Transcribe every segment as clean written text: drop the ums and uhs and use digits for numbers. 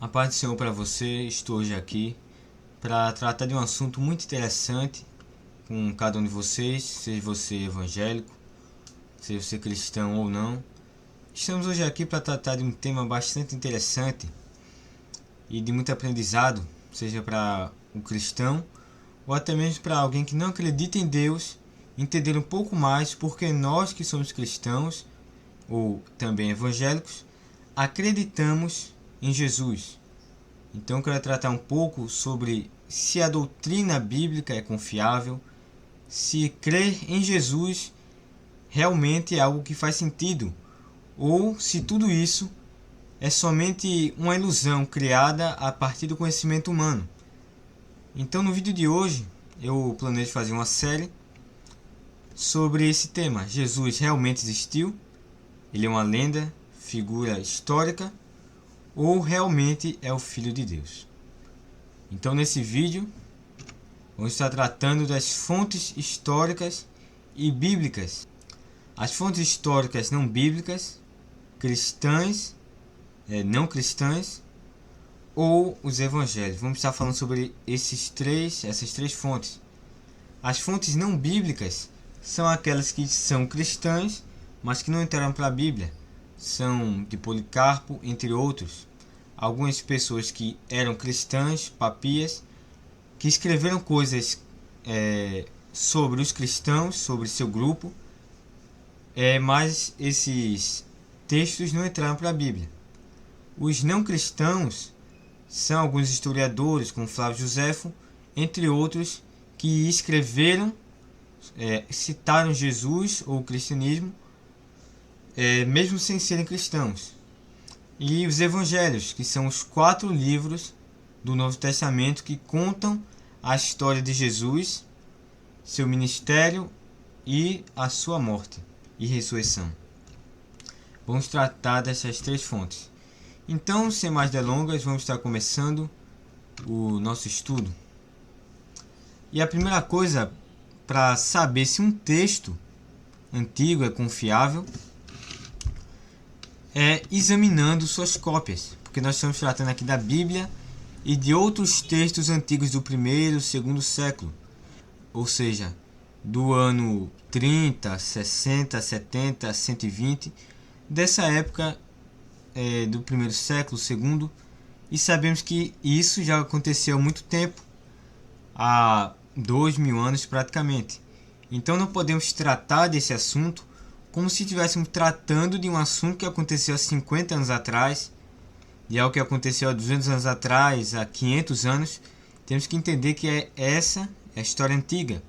A paz do Senhor para você. Estou hoje aqui para tratar de um assunto muito interessante com cada um de vocês, seja você evangélico, seja você cristão ou não. Estamos hoje aqui para tratar de um tema bastante interessante e de muito aprendizado, seja para um cristão ou até mesmo para alguém que não acredita em Deus, entender um pouco mais porque nós que somos cristãos ou também evangélicos acreditamos em Jesus. Então eu quero tratar um pouco sobre se a doutrina bíblica é confiável, se crer em Jesus realmente é algo que faz sentido, ou se tudo isso é somente uma ilusão criada a partir do conhecimento humano. Então no vídeo de hoje eu planejo fazer uma série sobre esse tema. Jesus realmente existiu? Ele é uma lenda, figura histórica, ou realmente é o Filho de Deus? Então nesse vídeo vamos estar tratando das fontes históricas e bíblicas. As fontes históricas não bíblicas, cristãs, não cristãs, ou os evangelhos. Vamos estar falando sobre essas três fontes. As fontes não bíblicas são aquelas que são cristãs, mas que não entraram para a Bíblia. São de Policarpo, entre outros. Algumas pessoas que eram cristãs, papias, que escreveram coisas sobre os cristãos, sobre seu grupo, mas esses textos não entraram para a Bíblia. Os não cristãos são alguns historiadores, como Flávio Joséfo, entre outros, que escreveram, citaram Jesus ou o cristianismo, mesmo sem serem cristãos. E os evangelhos, que são os 4 livros do Novo Testamento que contam a história de Jesus, seu ministério e a sua morte e ressurreição. Vamos tratar dessas 3 fontes. Então, sem mais delongas, vamos estar começando o nosso estudo. E a primeira coisa para saber se um texto antigo é confiável é examinando suas cópias, porque nós estamos tratando aqui da Bíblia e de outros textos antigos do 1º, 2º século, ou seja, do ano 30, 60, 70, 120, dessa época do 1º século, 2º, e sabemos que isso já aconteceu há muito tempo, há 2000 anos praticamente. Então não podemos tratar desse assunto como se estivéssemos tratando de um assunto que aconteceu há 50 anos atrás, de algo que aconteceu há 200 anos atrás, há 500 anos. Temos que entender que essa é a história antiga,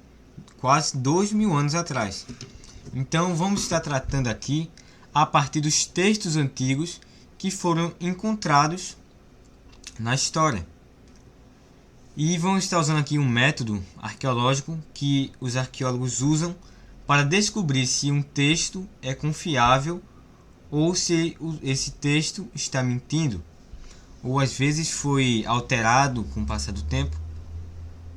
quase 2000 anos atrás. Então vamos estar tratando aqui a partir dos textos antigos que foram encontrados na história. E vamos estar usando aqui um método arqueológico que os arqueólogos usam para descobrir se um texto é confiável ou se esse texto está mentindo, ou às vezes foi alterado com o passar do tempo.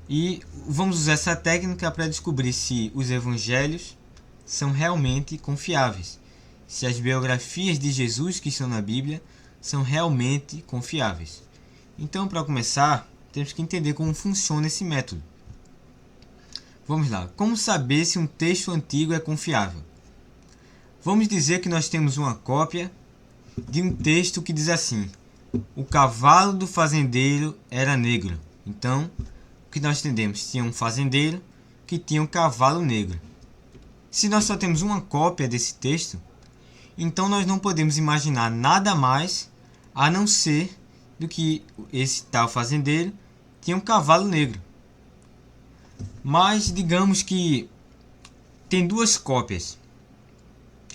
E vamos usar essa técnica para descobrir se os evangelhos são realmente confiáveis, se as biografias de Jesus que estão na Bíblia são realmente confiáveis. Então, para começar, temos que entender como funciona esse método. Vamos lá. Como saber se um texto antigo é confiável? Vamos dizer que nós temos uma cópia de um texto que diz assim: o cavalo do fazendeiro era negro. Então, o que nós entendemos? Tinha um fazendeiro que tinha um cavalo negro. Se nós só temos uma cópia desse texto, então nós não podemos imaginar nada mais a não ser do que esse tal fazendeiro tinha um cavalo negro. Mas digamos que tem 2 cópias.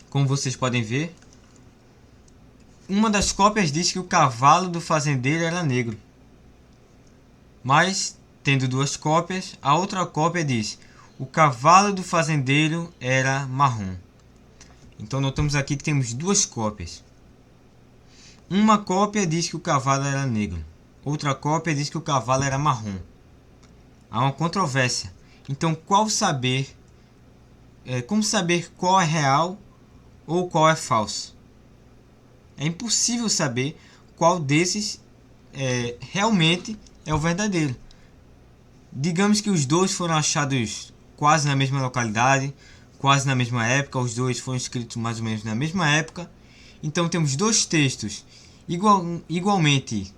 Como vocês podem ver, uma das cópias diz que o cavalo do fazendeiro era negro. Mas, tendo 2 cópias, a outra cópia diz o cavalo do fazendeiro era marrom. Então notamos aqui que temos 2 cópias. Uma cópia diz que o cavalo era negro. Outra cópia diz que o cavalo era marrom. Há uma controvérsia. Então, como saber qual é real ou qual é falso? É impossível saber qual desses realmente é o verdadeiro. Digamos que os dois foram achados quase na mesma localidade, quase na mesma época, os dois foram escritos mais ou menos na mesma época. Então temos dois textos igualmente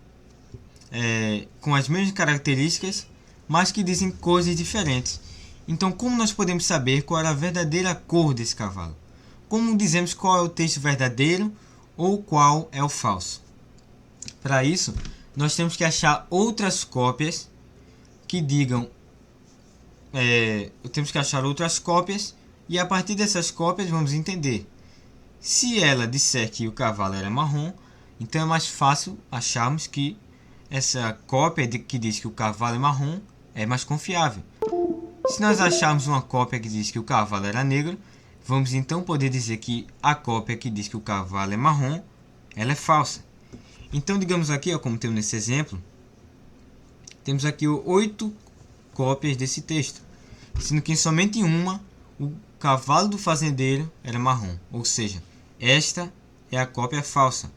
com as mesmas características, mas que dizem coisas diferentes. Então, como nós podemos saber qual era a verdadeira cor desse cavalo? Como dizemos qual é o texto verdadeiro ou qual é o falso? Para isso, nós temos que achar outras cópias que digam... temos que achar outras cópias e a partir dessas cópias vamos entender. Se ela disser que o cavalo era marrom, então é mais fácil acharmos que essa cópia que diz que o cavalo é marrom é mais confiável. Se nós acharmos uma cópia que diz que o cavalo era negro, vamos então poder dizer que a cópia que diz que o cavalo é marrom, ela é falsa. Então, digamos aqui, como temos nesse exemplo, temos aqui 8 cópias desse texto, sendo que em somente uma o cavalo do fazendeiro era marrom, ou seja, esta é a cópia falsa,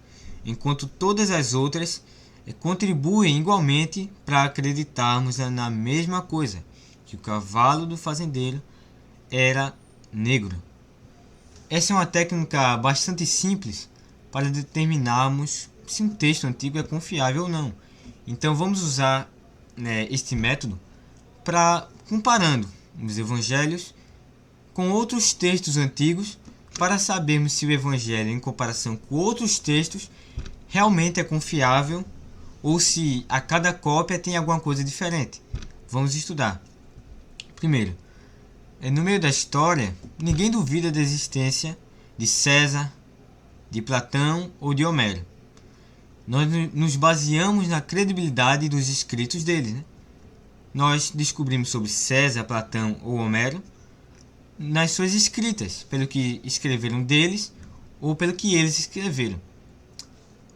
enquanto todas as outras contribuem igualmente para acreditarmos na mesma coisa, que o cavalo do fazendeiro era negro. Essa é uma técnica bastante simples para determinarmos se um texto antigo é confiável ou não. Então vamos usar este método para comparando os evangelhos com outros textos antigos para sabermos se o evangelho em comparação com outros textos realmente é confiável ou se a cada cópia tem alguma coisa diferente. Vamos estudar. Primeiro, no meio da história, ninguém duvida da existência de César, de Platão ou de Homero. Nós nos baseamos na credibilidade dos escritos deles. Nós descobrimos sobre César, Platão ou Homero nas suas escritas, pelo que escreveram deles ou pelo que eles escreveram.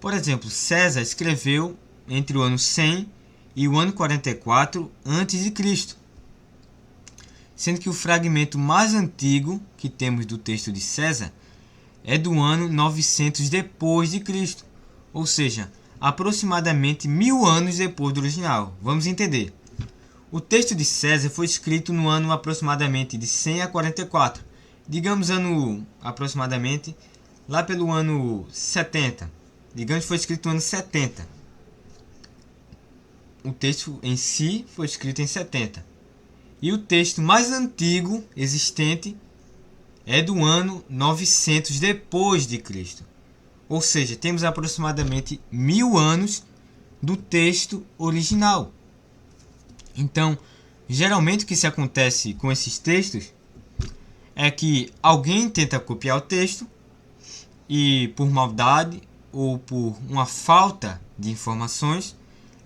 Por exemplo, César escreveu entre o ano 100 e o ano 44 a.C., sendo que o fragmento mais antigo que temos do texto de César é do ano 900 depois de Cristo, ou seja, aproximadamente 1000 anos depois do original. Vamos entender. O texto de César foi escrito no ano aproximadamente de 100 a 44, digamos aproximadamente lá pelo ano 70. Digamos que foi escrito no ano 70. O texto em si foi escrito em 70. E o texto mais antigo existente é do ano 900 depois de Cristo. Ou seja, temos aproximadamente 1000 anos do texto original. Então, geralmente o que se acontece com esses textos é que alguém tenta copiar o texto e por maldade ou por uma falta de informações,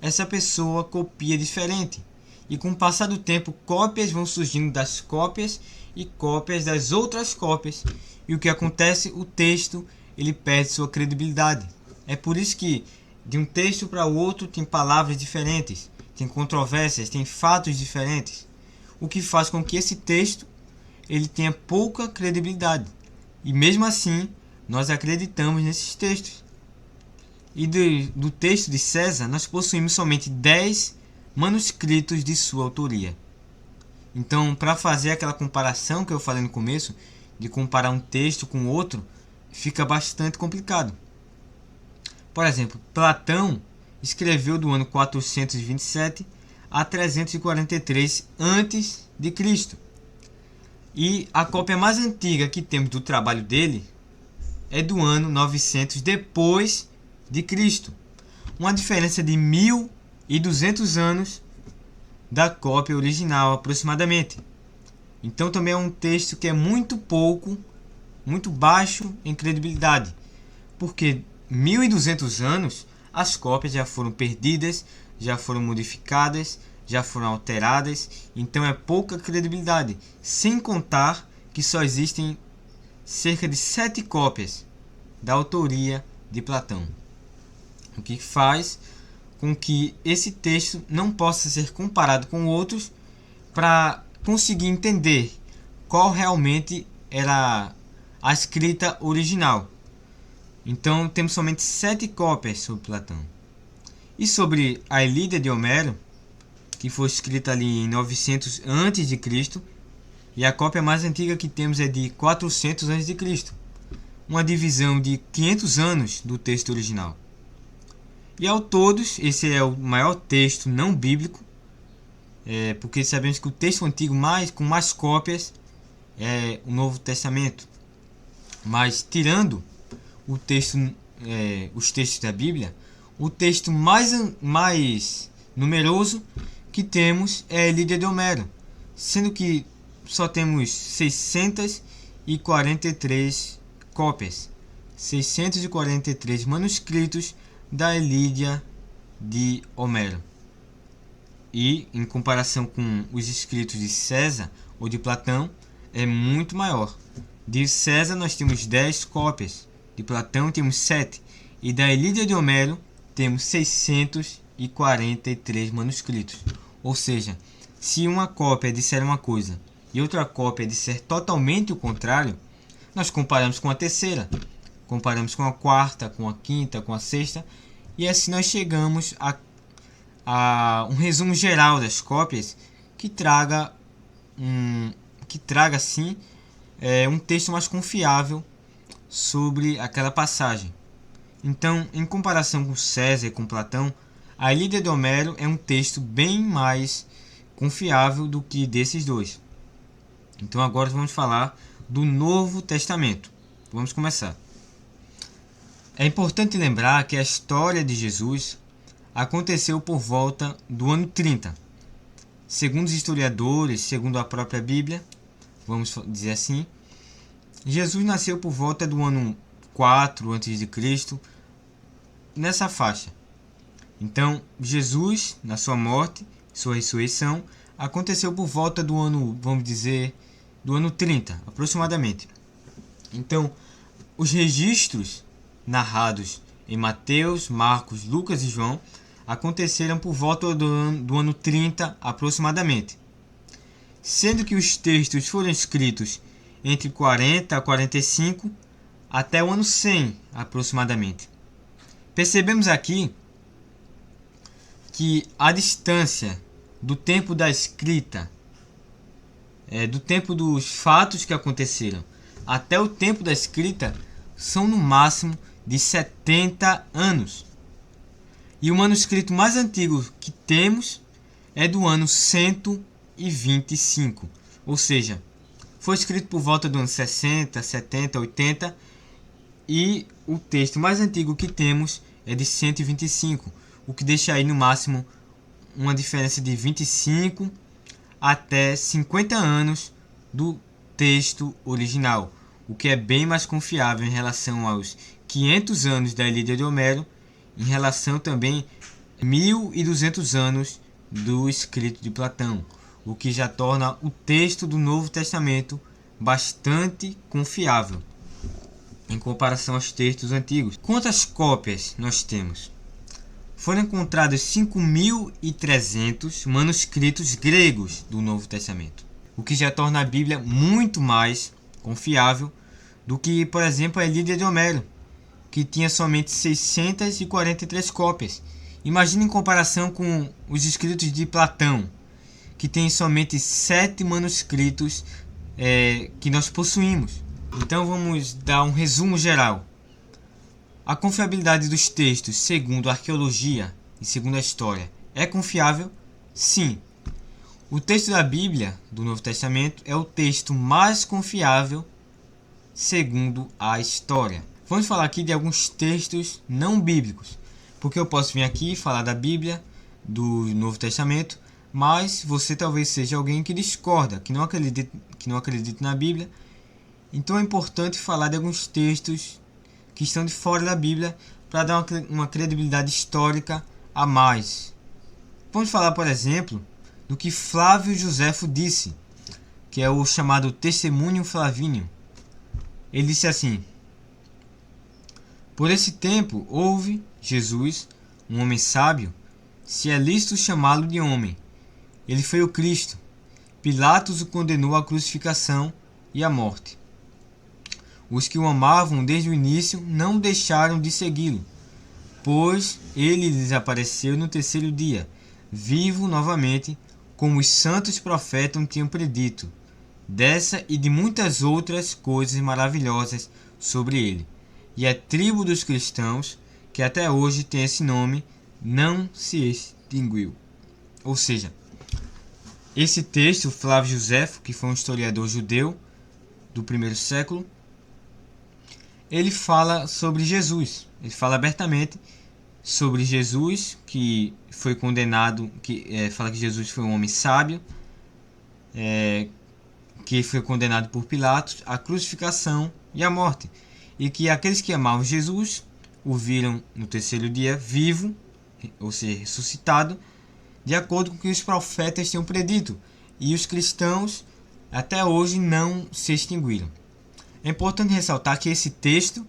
essa pessoa copia diferente. E com o passar do tempo, cópias vão surgindo das cópias e cópias das outras cópias. E o que acontece? O texto ele perde sua credibilidade. É por isso que de um texto para o outro tem palavras diferentes, tem controvérsias, tem fatos diferentes. O que faz com que esse texto ele tenha pouca credibilidade. E mesmo assim, nós acreditamos nesses textos. E do texto de César, nós possuímos somente 10 manuscritos de sua autoria. Então, para fazer aquela comparação que eu falei no começo, de comparar um texto com outro, fica bastante complicado. Por exemplo, Platão escreveu do ano 427 a 343 a.C. E a cópia mais antiga que temos do trabalho dele é do ano 900 depois de Cristo. Uma diferença de 1200 anos da cópia original aproximadamente. Então também é um texto que é muito baixo em credibilidade, porque 1200 anos as cópias já foram perdidas, já foram modificadas, já foram alteradas, então é pouca credibilidade, sem contar que só existem cerca de 7 cópias da autoria de Platão, o que faz com que esse texto não possa ser comparado com outros para conseguir entender qual realmente era a escrita original. Então temos somente 7 cópias sobre Platão. E sobre a Ilíada de Homero, que foi escrita ali em 900 a.C., e a cópia mais antiga que temos é de 400 a.C., uma divisão de 500 anos do texto original. E ao todos, esse é o maior texto não bíblico, porque sabemos que o texto antigo com mais cópias é o Novo Testamento. Mas tirando o texto, os textos da Bíblia, o texto mais numeroso que temos é a Ilíada de Homero, sendo que só temos 643 cópias, 643 manuscritos da Ilíada de Homero. E, em comparação com os escritos de César ou de Platão, é muito maior. De César nós temos 10 cópias, de Platão temos 7, e da Ilíada de Homero temos 643 manuscritos. Ou seja, se uma cópia disser uma coisa e outra cópia disser totalmente o contrário, nós comparamos com a terceira, comparamos com a quarta, com a quinta, com a sexta, e assim nós chegamos a um resumo geral das cópias que traga sim um texto mais confiável sobre aquela passagem. Então, em comparação com César e com Platão, a Ilíada de Homero é um texto bem mais confiável do que desses dois. Então agora vamos falar do Novo Testamento. Vamos começar. É importante lembrar que a história de Jesus aconteceu por volta do ano 30. Segundo os historiadores, segundo a própria Bíblia, vamos dizer assim, Jesus nasceu por volta do ano 4 a.C., nessa faixa. Então, Jesus, na sua morte, sua ressurreição, aconteceu por volta do ano, vamos dizer, do ano 30, aproximadamente. Então, os registros narrados em Mateus, Marcos, Lucas e João aconteceram por volta do ano 30, aproximadamente. Sendo que os textos foram escritos entre 40 a 45 até o ano 100, aproximadamente. Percebemos aqui que a distância do tempo da escrita, do tempo dos fatos que aconteceram até o tempo da escrita, são no máximo de 70 anos. E o manuscrito mais antigo que temos é do ano 125, ou seja, foi escrito por volta do ano 60, 70, 80, e o texto mais antigo que temos é de 125, o que deixa aí no máximo uma diferença de 25 até 50 anos do texto original, o que é bem mais confiável em relação aos 500 anos da Ilíada de Homero, em relação também a 1.200 anos do escrito de Platão, o que já torna o texto do Novo Testamento bastante confiável em comparação aos textos antigos. Quantas cópias nós temos? Foram encontrados 5.300 manuscritos gregos do Novo Testamento, o que já torna a Bíblia muito mais confiável do que, por exemplo, a Ilíada de Homero, que tinha somente 643 cópias. Imagine em comparação com os escritos de Platão, que tem somente 7 manuscritos que nós possuímos. Então vamos dar um resumo geral. A confiabilidade dos textos, segundo a arqueologia e segundo a história, é confiável? Sim. O texto da Bíblia, do Novo Testamento, é o texto mais confiável segundo a história. Vamos falar aqui de alguns textos não bíblicos, porque eu posso vir aqui e falar da Bíblia, do Novo Testamento, mas você talvez seja alguém que discorda, que não acredita na Bíblia. Então é importante falar de alguns textos que estão de fora da Bíblia para dar uma credibilidade histórica a mais. Vamos falar, por exemplo, do que Flávio Josefo disse, que é o chamado Testemunho Flavíneo. Ele disse assim: por esse tempo houve Jesus, um homem sábio, se é lícito chamá-lo de homem. Ele foi o Cristo. Pilatos o condenou à crucificação e à morte. Os que o amavam desde o início não deixaram de segui-lo. pois ele lhes apareceu no terceiro dia, vivo novamente, como os santos profetas tinham predito, dessa e de muitas outras coisas maravilhosas sobre ele. E a tribo dos cristãos, que até hoje tem esse nome, não se extinguiu. Ou seja, esse texto, Flávio Josefo, que foi um historiador judeu do primeiro século, ele fala sobre Jesus. Ele fala abertamente sobre Jesus, que foi condenado, fala que Jesus foi um homem sábio, que foi condenado por Pilatos à crucificação e à morte, e que aqueles que amavam Jesus o viram no terceiro dia vivo, ou seja, ressuscitado, de acordo com o que os profetas tinham predito, e os cristãos até hoje não se extinguiram. É importante ressaltar que esse texto,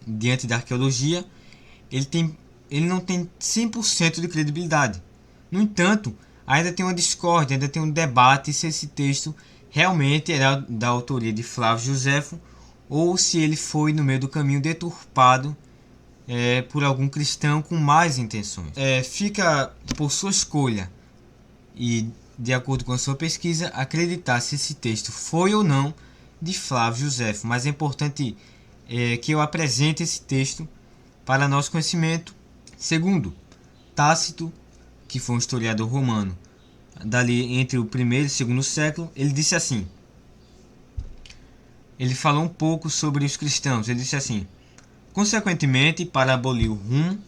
diante da arqueologia, ele não tem 100% de credibilidade. No entanto, ainda tem uma discórdia, ainda tem um debate se esse texto realmente era da autoria de Flávio Josefo ou se ele foi no meio do caminho deturpado por algum cristão com más intenções. Fica por sua escolha e de acordo com a sua pesquisa acreditar se esse texto foi ou não de Flávio Josefo, mas é importante que eu apresente esse texto para nosso conhecimento. Segundo, Tácito, que foi um historiador romano dali entre o primeiro e o segundo século, ele disse assim, ele falou um pouco sobre os cristãos, ele disse assim: consequentemente, para abolir o rumo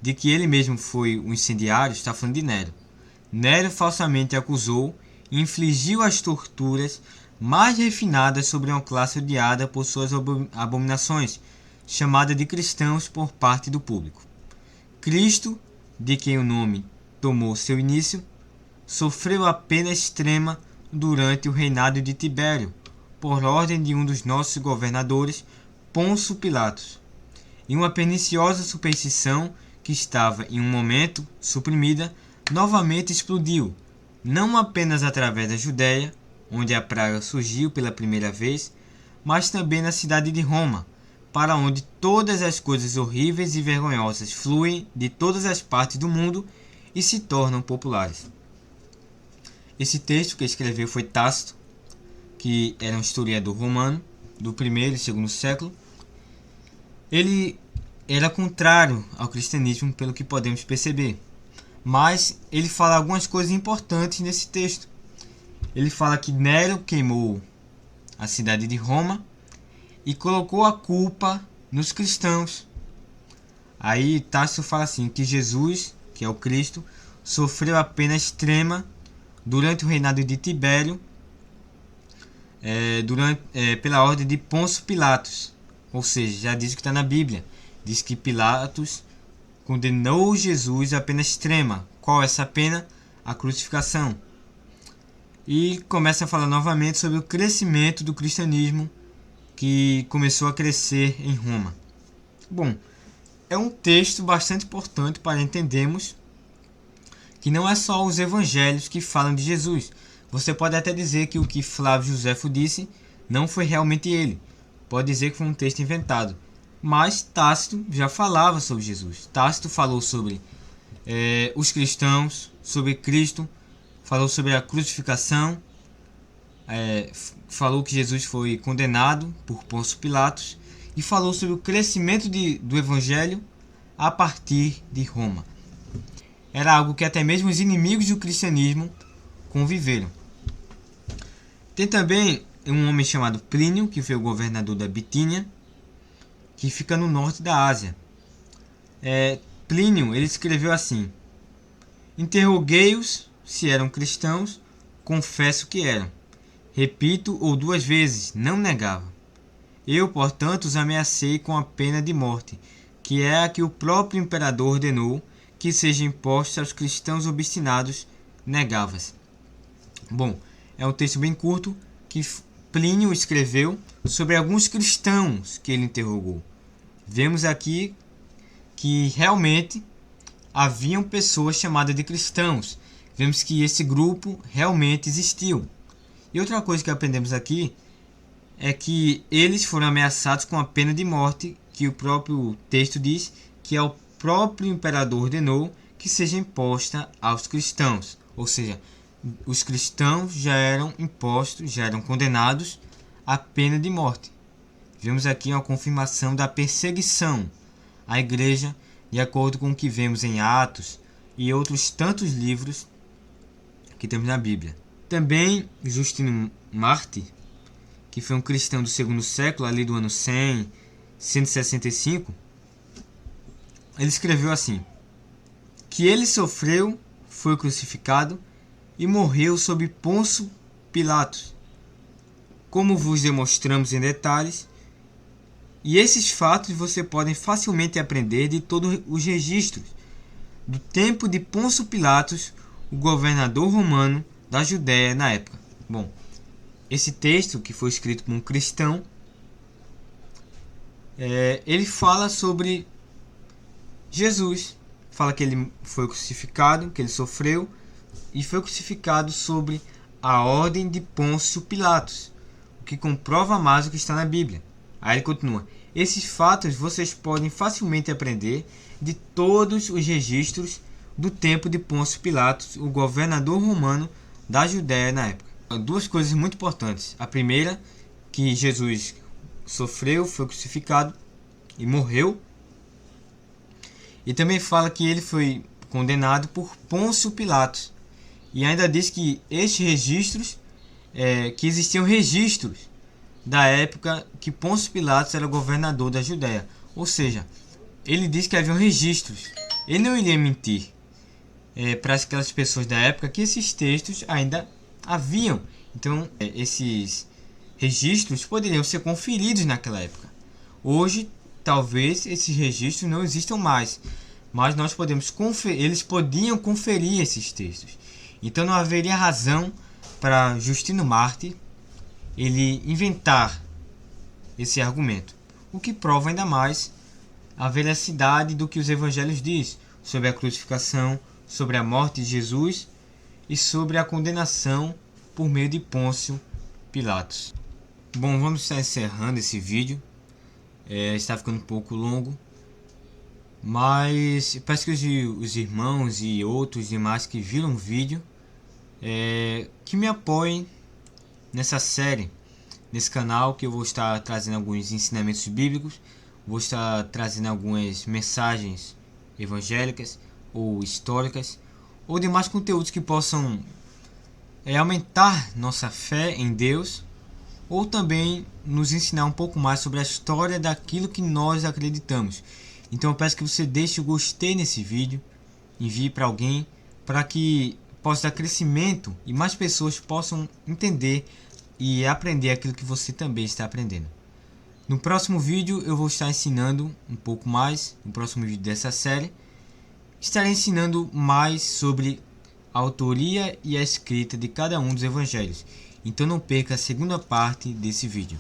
de que ele mesmo foi o incendiário, está falando de Nero. Nero falsamente acusou e infligiu as torturas mais refinadas sobre uma classe odiada por suas abominações, chamada de cristãos por parte do público. Cristo, de quem o nome tomou seu início, sofreu a pena extrema durante o reinado de Tibério, por ordem de um dos nossos governadores, Pôncio Pilatos, e uma perniciosa superstição que estava em um momento suprimida, novamente explodiu, não apenas através da Judéia, onde a praga surgiu pela primeira vez, mas também na cidade de Roma, para onde todas as coisas horríveis e vergonhosas fluem de todas as partes do mundo e se tornam populares. Esse texto que escreveu foi Tácito, que era um historiador romano do primeiro e segundo século. Ele era contrário ao cristianismo, pelo que podemos perceber, mas ele fala algumas coisas importantes nesse texto. Ele fala que Nero queimou a cidade de Roma e colocou a culpa nos cristãos. Aí Tácito fala assim, que Jesus, que é o Cristo, sofreu a pena extrema durante o reinado de Tibério, pela ordem de Pôncio Pilatos. Ou seja, já diz que está na Bíblia. Diz que Pilatos condenou Jesus à pena extrema. Qual é essa pena? A crucificação. E começa a falar novamente sobre o crescimento do cristianismo que começou a crescer em Roma. Bom, é um texto bastante importante para entendermos que não é só os evangelhos que falam de Jesus. Você pode até dizer que o que Flávio Josefo disse não foi realmente ele. Pode dizer que foi um texto inventado. Mas Tácito já falava sobre Jesus. Tácito falou sobre os cristãos, sobre Cristo, falou sobre a crucificação, falou que Jesus foi condenado por Pôncio Pilatos e falou sobre o crescimento do evangelho a partir de Roma. Era algo que até mesmo os inimigos do cristianismo conviveram. Tem também um homem chamado Plínio, que foi o governador da Bitínia, que fica no norte da Ásia. Plínio ele escreveu assim: interroguei-os se eram cristãos, confesso que eram. Repito ou duas vezes, não negava. Eu, portanto, os ameacei com a pena de morte, que é a que o próprio imperador ordenou que seja imposta aos cristãos obstinados, negava-se. Bom, é um texto bem curto que Plínio escreveu sobre alguns cristãos que ele interrogou. Vemos aqui que realmente haviam pessoas chamadas de cristãos. Vemos que esse grupo realmente existiu. E outra coisa que aprendemos aqui é que eles foram ameaçados com a pena de morte que o próprio texto diz que é o próprio imperador ordenou que seja imposta aos cristãos. Ou seja, os cristãos já eram impostos, já eram condenados à pena de morte. Vemos aqui uma confirmação da perseguição à igreja, de acordo com o que vemos em Atos e outros tantos livros que temos na Bíblia. Também Justino Mártir, que foi um cristão do segundo século, ali do ano 100, 165, ele escreveu assim: que ele sofreu, foi crucificado e morreu sob Pôncio Pilatos, como vos demonstramos em detalhes, e esses fatos você podem facilmente aprender de todos os registros do tempo de Pôncio Pilatos, o governador romano da Judéia na época. Bom, esse texto, que foi escrito por um cristão, ele fala sobre Jesus. Fala que ele foi crucificado, que ele sofreu e foi crucificado sobre a ordem de Pôncio Pilatos, o que comprova mais o que está na Bíblia. Aí ele continua: esses fatos vocês podem facilmente aprender de todos os registros do tempo de Pôncio Pilatos, o governador romano da Judéia na época. Duas coisas muito importantes. A primeira, que Jesus sofreu, foi crucificado e morreu. E também fala que ele foi condenado por Pôncio Pilatos. E ainda diz que estes registros, que existiam registros da época que Pôncio Pilatos era governador da Judéia. Ou seja, ele diz que havia registros. Ele não iria mentir para aquelas pessoas da época que esses textos ainda haviam. Então, esses registros poderiam ser conferidos naquela época. Hoje, talvez esses registros não existam mais, mas nós podemos eles podiam conferir esses textos. Então não haveria razão para Justino Mártir ele inventar esse argumento, o que prova ainda mais a veracidade do que os evangelhos diz sobre a crucificação, sobre a morte de Jesus e sobre a condenação por meio de Pôncio Pilatos. Bom, vamos estar encerrando esse vídeo. Está ficando um pouco longo, mas peço que os irmãos e outros demais que viram o vídeo que me apoiem nessa série, nesse canal, que eu vou estar trazendo alguns ensinamentos bíblicos, vou estar trazendo algumas mensagens evangélicas ou históricas ou demais conteúdos que possam aumentar nossa fé em Deus, ou também nos ensinar um pouco mais sobre a história daquilo que nós acreditamos. Então eu peço que você deixe o gostei nesse vídeo, envie para alguém, para que possa dar crescimento e mais pessoas possam entender e aprender aquilo que você também está aprendendo. No próximo vídeo eu vou estar ensinando um pouco mais, no próximo vídeo dessa série, estarei ensinando mais sobre a autoria e a escrita de cada um dos evangelhos. Então não perca a segunda parte desse vídeo.